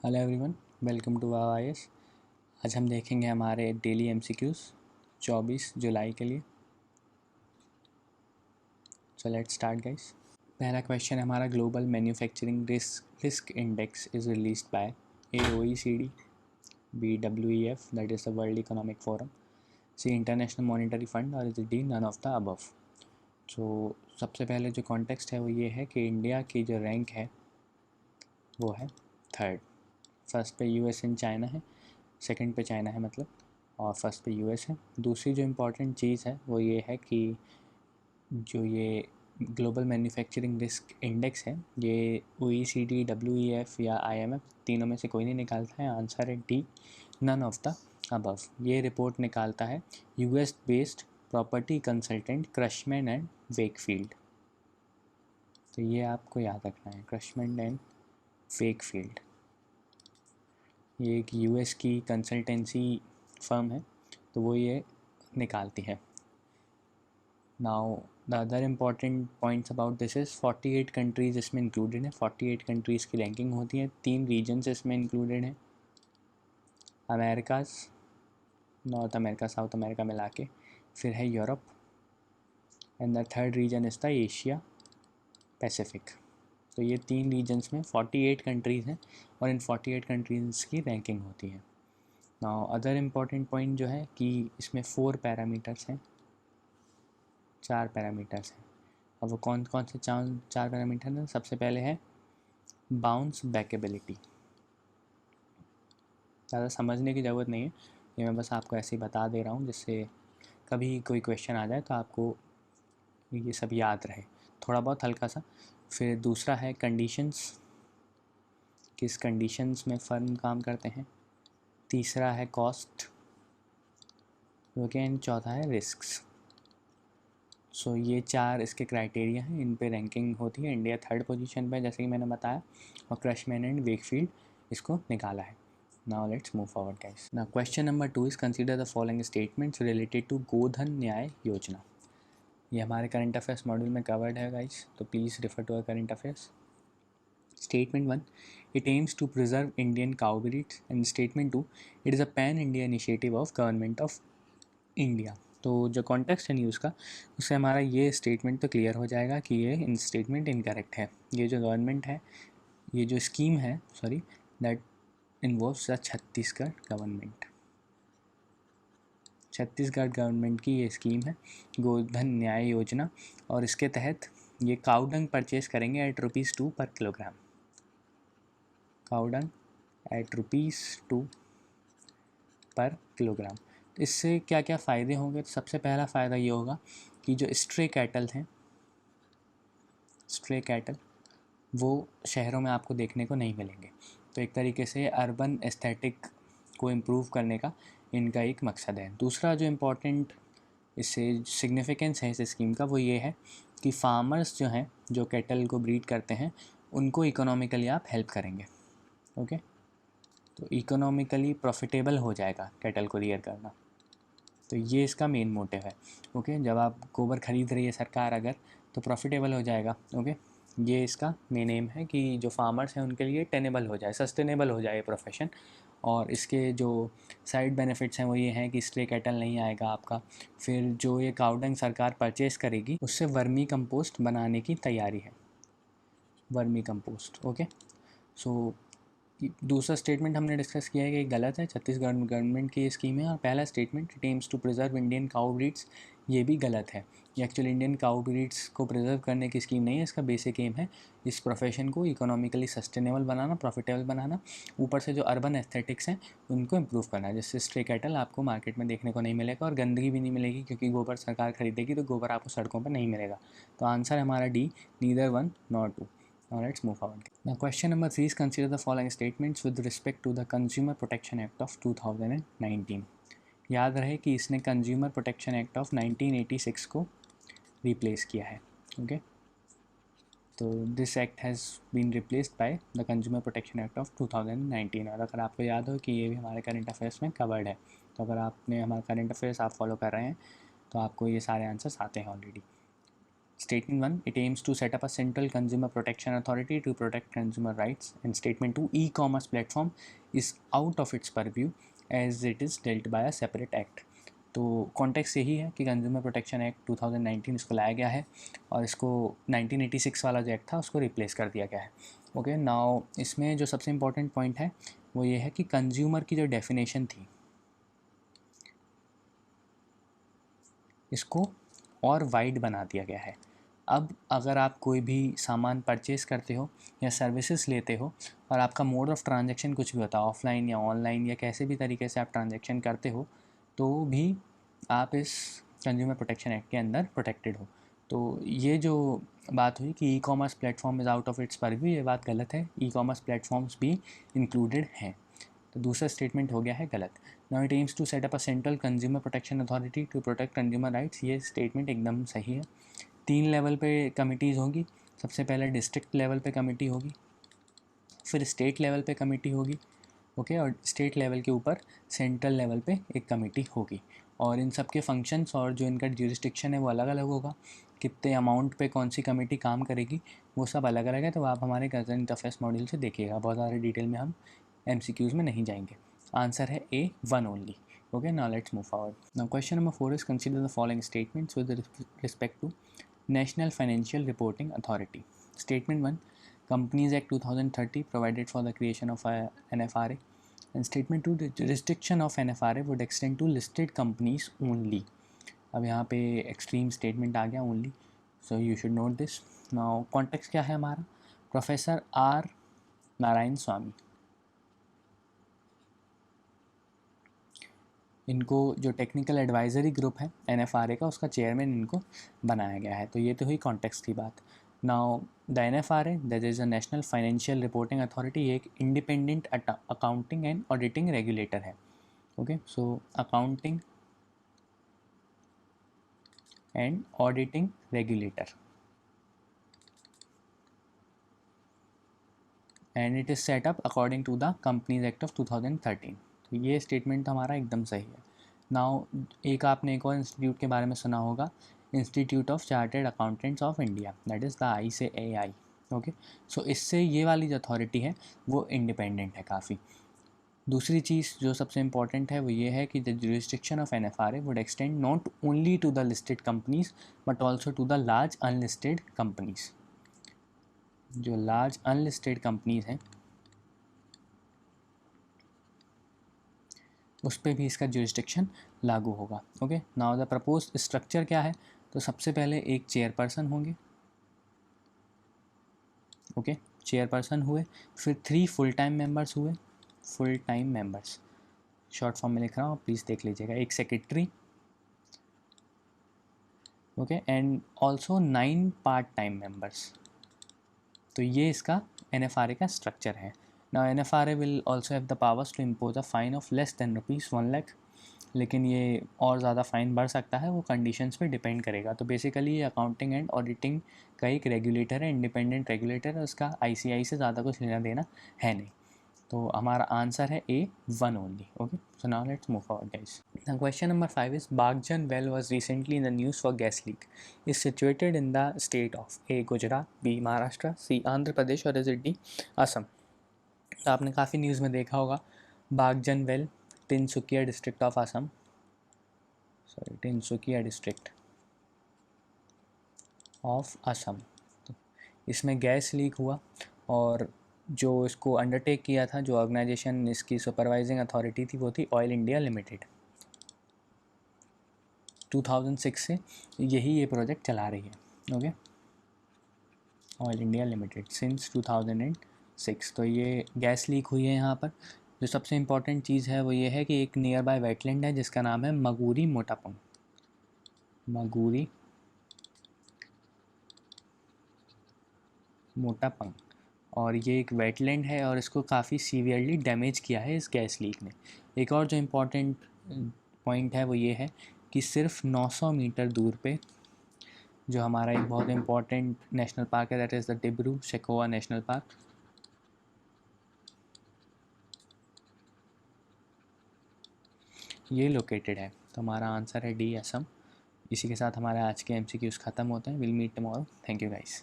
Hello everyone, welcome to IAS. आज हम देखेंगे हमारे डेली एमसीक्यूज़ 24 जुलाई के लिए। So let's start guys. पहला क्वेश्चन है हमारा, global manufacturing risk index is released by A OECD, B WEF that is the World Economic Forum, C International Monetary Fund और is D none of the above. So सबसे पहले जो context है वो ये है कि इंडिया की जो रैंक है वो है थर्ड। फर्स्ट पे यूएस एंड चाइना है, सेकंड पे चाइना है मतलब, और फर्स्ट पे यूएस है। दूसरी जो इम्पोर्टेंट चीज़ है वो ये है कि जो ये ग्लोबल मैन्युफैक्चरिंग रिस्क इंडेक्स है ये ओईसीडी, डब्ल्यूईएफ या आईएमएफ तीनों में से कोई नहीं निकालता है। आंसर है D, none of the above. ये रिपोर्ट निकालता है US based property consultant Cushman and Wakefield. तो ये आपको याद रखना है, क्रशमैन एंड वेकफील्ड। ये एक यूएस की कंसल्टेंसी फर्म है, तो वो ये निकालती है। Now the other important points about this is 48 countries इसमें इंक्लूडेड है। 48 कंट्रीज़ की रैंकिंग होती है। 3 रीजन्स इसमें इंक्लूडेड हैं, Americas, North America, South America मिला के, फिर है Europe, and the third region is the Asia Pacific. तो ये 3 रीजन्स में 48 कंट्रीज़ हैं और इन 48 कंट्रीज़ की रैंकिंग होती है। नाउ अदर इम्पॉर्टेंट पॉइंट जो है कि इसमें 4 पैरामीटर्स हैं, 4 पैरामीटर्स हैं। अब वो कौन कौन से चार पैरामीटर हैं? सबसे पहले है बाउंस बैकेबिलिटी। ज़्यादा समझने की ज़रूरत नहीं है, ये मैं बस आपको ऐसे ही बता दे रहा हूँ जिससे कभी कोई क्वेश्चन आ जाए तो आपको ये सब याद रहे, थोड़ा बहुत हल्का सा। फिर दूसरा है कंडीशंस, किस कंडीशंस में फ़र्म काम करते हैं। तीसरा है कॉस्ट, ओके, एंड चौथा है रिस्क्स। सो ये 4 इसके क्राइटेरिया हैं, इन पे रैंकिंग होती है। इंडिया थर्ड पोजीशन पे जैसे कि मैंने बताया, और क्रशमैन एंड वेकफील्ड इसको निकाला है। Now let's move forward guys. Now question number 2 is consider the following statements related to Godhan Nyay Yojana. ये हमारे करंट अफेयर्स मॉड्यूल में कवर्ड है गाइस, तो please refer to our current affairs. Statement 1, it aims to preserve Indian cow breeds, and Statement 2, it is a pan-India initiative of Government of India। तो जो context है news का, उससे हमारा ये स्टेटमेंट तो क्लियर हो जाएगा कि ये इन स्टेटमेंट इनकरेक्ट है। ये जो गवर्नमेंट है, ये जो स्कीम है, sorry, that involves the Chhattisgarh government. Chhattisgarh government की ये स्कीम है गोधन न्याय योजना, और इसके तहत ये काउडंग परचेज करेंगे एट ₹2 पर किलोग्राम। काउडंग एट ₹2 पर किलोग्राम। तो इससे क्या क्या फ़ायदे होंगे? तो सबसे पहला फ़ायदा ये होगा कि जो स्ट्रे कैटल हैं, स्ट्रे कैटल वो शहरों में आपको देखने को नहीं मिलेंगे। तो एक तरीके से अर्बन एस्थेटिक को इम्प्रूव करने का इनका एक मकसद है। दूसरा जो इम्पोर्टेंट इससे सिग्निफिकेंस है इस स्कीम का, वो ये है कि फार्मर्स जो हैं, जो कैटल को ब्रीड करते हैं, उनको इकोनॉमिकली आप हेल्प करेंगे। ओके, तो इकोनॉमिकली प्रॉफिटेबल हो जाएगा कैटल को रियर करना। तो ये इसका मेन मोटिव है। ओके, जब आप गोबर खरीद रही है सरकार अगर, तो प्रॉफिटेबल हो जाएगा। ओके, ये इसका मेन एम है कि जो फार्मर्स हैं उनके लिए टेनेबल हो जाए, सस्टेनेबल हो जाए प्रोफेशन। और इसके जो साइड बेनिफिट्स हैं वो ये हैं कि स्ट्रे कैटल नहीं आएगा आपका। फिर जो ये काउडंग सरकार परचेज़ करेगी, उससे वर्मी कंपोस्ट बनाने की तैयारी है, वर्मी कंपोस्ट। ओके, सो दूसरा स्टेटमेंट हमने डिस्कस किया है कि गलत है, छत्तीसगढ़ गवर्नमेंट की ये स्कीम है। और पहला statement, it aims to preserve Indian cow breeds, ये भी गलत है। ये एक्चुअली इंडियन काउ ब्रीड्स को प्रिजर्व करने की स्कीम नहीं है। इसका बेसिक एम है इस प्रोफेशन को इकोनॉमिकली सस्टेनेबल बनाना, प्रॉफिटेबल बनाना, ऊपर से जो अर्बन एस्थेटिक्स हैं उनको इम्प्रूव करना, जिससे स्ट्रे कैटल आपको मार्केट में देखने को नहीं मिलेगा और गंदगी भी नहीं मिलेगी, क्योंकि गोबर सरकार खरीदेगी तो गोबर आपको सड़कों पर नहीं मिलेगा। तो आंसर है हमारा D, neither 1 nor 2। Now let's move forward. Now question number 3 is, consider the following statements with respect to the Consumer Protection Act of 2019। याद रहे कि इसने कंज्यूमर प्रोटेक्शन एक्ट ऑफ 1986 को रिप्लेस किया है। ओके, तो this act has been replaced by the consumer protection act of 2019। और अगर आपको याद हो कि ये भी हमारे करंट अफेयर्स में कवर्ड है, तो अगर आपने हमारा करंट अफेयर्स आप फॉलो कर रहे हैं तो आपको ये सारे आंसर्स आते हैं already. Statement 1, it aims to set up a central consumer protection authority to protect consumer rights. And statement 2, e-commerce platform is out of its purview as it is dealt by a separate act. तो context यही है कि consumer protection act 2019 इसको लाया गया है और इसको 1986 वाला जो एक्ट था उसको रिप्लेस कर दिया गया है. ओके, नाउ इसमें जो सबसे इम्पोर्टेंट पॉइंट है वो ये है कि कंज्यूमर की जो डेफिनेशन थी इसको और वाइड बना दिया गया है. अब अगर आप कोई भी सामान परचेज़ करते हो या सर्विसेज लेते हो और आपका मोड ऑफ़ ट्रांजैक्शन कुछ भी होता है, ऑफलाइन या ऑनलाइन या कैसे भी तरीके से आप ट्रांजैक्शन करते हो, तो भी आप इस कंज्यूमर प्रोटेक्शन एक्ट के अंदर प्रोटेक्टेड हो. तो ये जो बात हुई कि e commerce platform is out of its purview, ये बात गलत है. ई कॉमर्स प्लेटफॉर्म्स भी इंक्लूडेड हैं. तो दूसरा स्टेटमेंट हो गया है गलत. Now it aims to set up a central consumer protection authority to protect consumer rights. ये स्टेटमेंट एकदम सही है. 3 लेवल पे कमिटीज़ होंगी. सबसे पहले डिस्ट्रिक्ट लेवल पे कमेटी होगी, फिर स्टेट लेवल पे कमेटी होगी. ओके, और स्टेट लेवल के ऊपर सेंट्रल लेवल पे एक कमेटी होगी. और इन सब के फंक्शंस और जो इनका ज्यूरिसडिक्शन है वो अलग अलग होगा. कितने अमाउंट पे कौन सी कमेटी काम करेगी वो सब अलग अलग है. तो आप हमारे गज़र इंटरफेस मॉड्यूल से देखिएगा, बहुत सारे डिटेल में हम MCQs में नहीं जाएंगे. आंसर है A1 only. Okay, now let's move forward. Now question number 4 is, consider the following statements with respect to National Financial Reporting Authority. Statement 1, Companies Act 2030 provided for the creation of an FRA. And statement 2, the jurisdiction of an FRA would extend to listed companies only. अब यहाँ पे extreme statement आ गया only, so you should note this. Now context क्या है हमारा? Professor R Narayan स्वामी, इनको जो technical advisory group है NFRA का, उसका चेयरमैन इनको बनाया गया है. तो ये तो हुई कॉन्टेक्स्ट की बात. Now the NFRA, that is a National Financial Reporting Authority, ये एक independent accounting and auditing regulator है. Okay, so accounting and auditing regulator, and it is set up according to the Companies Act of 2013. तो ये statement हमारा एकदम सही है. Now एक आपने एक और इंस्टीट्यूट के बारे में सुना होगा, Institute of Chartered Accountants of India, that is the ICAI. Okay, so इससे ये वाली जो अथॉरिटी है वो इंडिपेंडेंट है काफ़ी. दूसरी चीज़ जो सबसे इंपॉर्टेंट है वो ये है कि the jurisdiction of NFRA would extend not only to the listed companies but also to the large unlisted companies. जो लार्ज अनलिस्टेड कंपनीज हैं उस पर भी इसका जुरिस्डिक्शन लागू होगा. Okay, now the propose structure क्या है? तो सबसे पहले एक चेयरपर्सन होंगे. ओके, चेयरपर्सन हुए, फिर 3 फुल टाइम मेंबर्स हुए. Full time members short form में लिख रहा हूँ, प्लीज़ देख लीजिएगा. एक secretary, okay, and also 9 part time members. तो ये इसका NFRA का स्ट्रक्चर है. Now NFRA will also have the powers to impose a fine of less than ₹1,00,000, लेकिन ये और ज़्यादा फ़ाइन बढ़ सकता है, वो कंडीशंस पे डिपेंड करेगा. तो बेसिकली ये अकाउंटिंग एंड ऑडिटिंग का एक रेगुलेटर है, इंडिपेंडेंट रेगुलेटर है. उसका ICAI से ज़्यादा कुछ लेना देना है नहीं. तो हमारा आंसर है A1 only. Okay, so now let's move forward guys. Now question number 5 is, Bagjan well was recently in the news for gas leak. Is situated in the state of A. Gujarat, B. Maharashtra, C. Andhra Pradesh or is it D. Assam. तो आपने काफ़ी news में देखा होगा Baghjan well, Tinsukia district of Assam, sorry Tinsukia district of Assam. तो इसमें gas leak हुआ और जो इसको अंडरटेक किया था, जो ऑर्गेनाइजेशन इसकी सुपरवाइजिंग अथॉरिटी थी, वो थी ऑयल इंडिया लिमिटेड. 2006 से यही ये प्रोजेक्ट चला रही है. Okay, oil India limited since 2006. तो ये गैस लीक हुई है यहाँ पर. जो सबसे इम्पॉर्टेंट चीज़ है वो ये है कि एक नियर बाय वेटलैंड है जिसका नाम है मगूरी मोटापंग. मगूरी मोटापंग, और ये एक वेटलैंड है और इसको काफ़ी सीवियरली डैमेज किया है इस गैस लीक ने. एक और जो इम्पोर्टेंट पॉइंट है वो ये है कि सिर्फ 900 मीटर दूर पे जो हमारा एक बहुत इम्पॉर्टेंट नेशनल पार्क है, that is the Dibru Saikhowa national park, ये लोकेटेड है. तो हमारा आंसर है D, असम. इसी के साथ हमारा आज के MCQs ख़त्म होते हैं। Will meet tomorrow. Thank you guys.